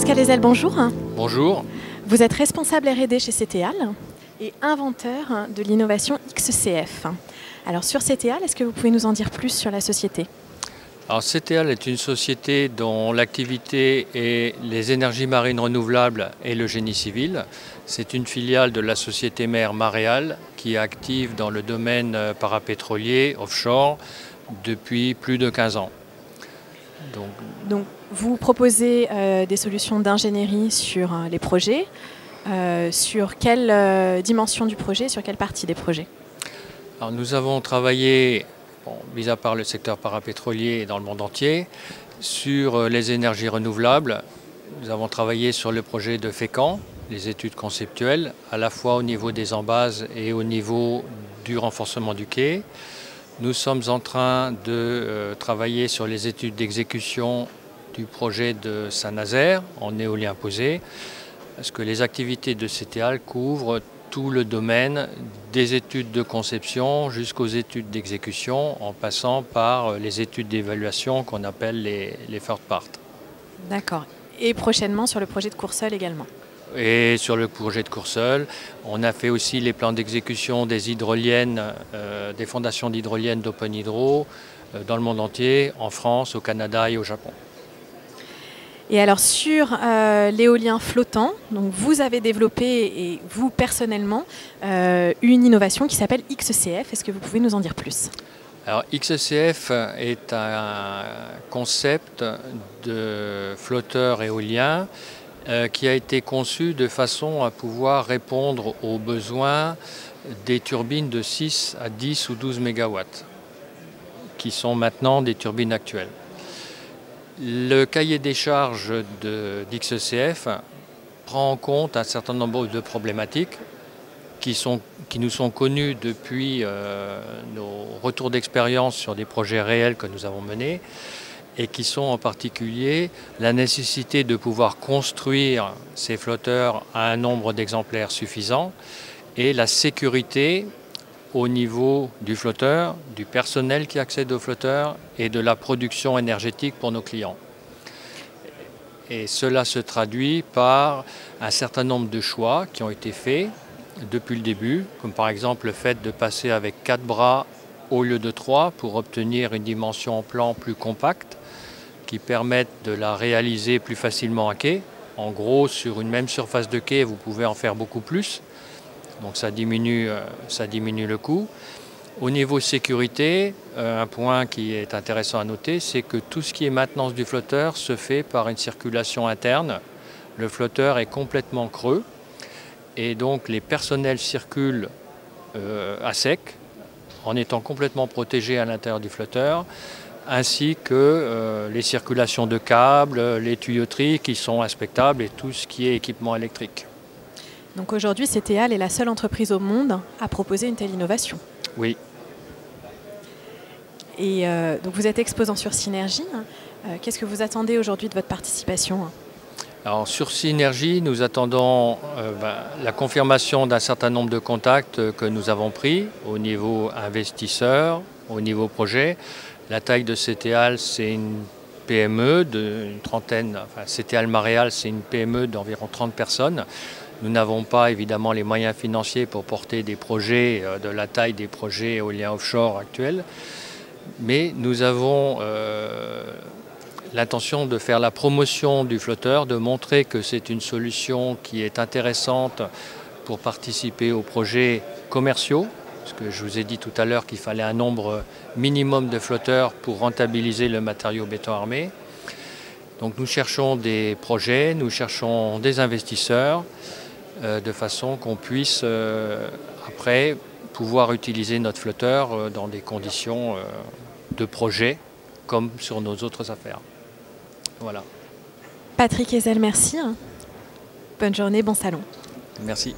Pascal Ezel, bonjour. Bonjour. Vous êtes responsable R&D chez CTAL et inventeur de l'innovation XCF. Alors sur CTAL, est-ce que vous pouvez nous en dire plus sur la société? Alors CTAL est une société dont l'activité est les énergies marines renouvelables et le génie civil. C'est une filiale de la société mère Maréal qui est active dans le domaine parapétrolier offshore depuis plus de 15 ans. Donc vous proposez des solutions d'ingénierie sur les projets. Sur quelle dimension du projet, sur quelle partie des projets? Alors nous avons travaillé, mis à part le secteur parapétrolier dans le monde entier, sur les énergies renouvelables. Nous avons travaillé sur le projet de Fécamp, les études conceptuelles, à la fois au niveau des embases et au niveau du renforcement du quai. Nous sommes en train de travailler sur les études d'exécution du projet de Saint-Nazaire en éolien posé, parce que les activités de CTAL couvrent tout le domaine des études de conception jusqu'aux études d'exécution, en passant par les études d'évaluation qu'on appelle les third part. D'accord. Et prochainement sur le projet de Courseulles également. Et sur le projet de Courseulles, on a fait aussi les plans d'exécution des hydroliennes, des fondations d'hydroliennes d'Open Hydro dans le monde entier, en France, au Canada et au Japon. Et alors sur l'éolien flottant, donc vous avez développé, et vous personnellement, une innovation qui s'appelle XCF. Est-ce que vous pouvez nous en dire plus? Alors XCF est un concept de flotteur éolien qui a été conçu de façon à pouvoir répondre aux besoins des turbines de 6 à 10 ou 12 MW, qui sont maintenant des turbines actuelles. Le cahier des charges d'XCF prend en compte un certain nombre de problématiques qui nous sont connues depuis nos retours d'expérience sur des projets réels que nous avons menés, et qui sont en particulier la nécessité de pouvoir construire ces flotteurs à un nombre d'exemplaires suffisant et la sécurité au niveau du flotteur, du personnel qui accède au flotteur et de la production énergétique pour nos clients. Et cela se traduit par un certain nombre de choix qui ont été faits depuis le début, comme par exemple le fait de passer avec 4 bras au lieu de 3 pour obtenir une dimension en plan plus compacte qui permettent de la réaliser plus facilement à quai. En gros, sur une même surface de quai, vous pouvez en faire beaucoup plus. Donc ça diminue le coût. Au niveau sécurité, un point qui est intéressant à noter, c'est que tout ce qui est maintenance du flotteur se fait par une circulation interne. Le flotteur est complètement creux et donc les personnels circulent à sec en étant complètement protégés à l'intérieur du flotteur, ainsi que les circulations de câbles, les tuyauteries qui sont inspectables et tout ce qui est équipement électrique. Donc aujourd'hui, CTAL est la seule entreprise au monde à proposer une telle innovation. Oui. Et donc vous êtes exposant sur Synergie. Qu'est-ce que vous attendez aujourd'hui de votre participation? Alors sur Synergie, nous attendons la confirmation d'un certain nombre de contacts que nous avons pris au niveau investisseur, au niveau projet. La taille de CTAL, c'est une PME d'une trentaine, enfin CTAL Maréal, c'est une PME d'environ 30 personnes. Nous n'avons pas évidemment les moyens financiers pour porter des projets de la taille des projets éoliens offshore actuels, mais nous avons l'intention de faire la promotion du flotteur, de montrer que c'est une solution qui est intéressante pour participer aux projets commerciaux, parce que je vous ai dit tout à l'heure qu'il fallait un nombre minimum de flotteurs pour rentabiliser le matériau béton armé. Donc nous cherchons des projets, nous cherchons des investisseurs, de façon qu'on puisse après pouvoir utiliser notre flotteur dans des conditions de projet comme sur nos autres affaires. Voilà. Patrick Ezel, merci. Bonne journée, bon salon. Merci.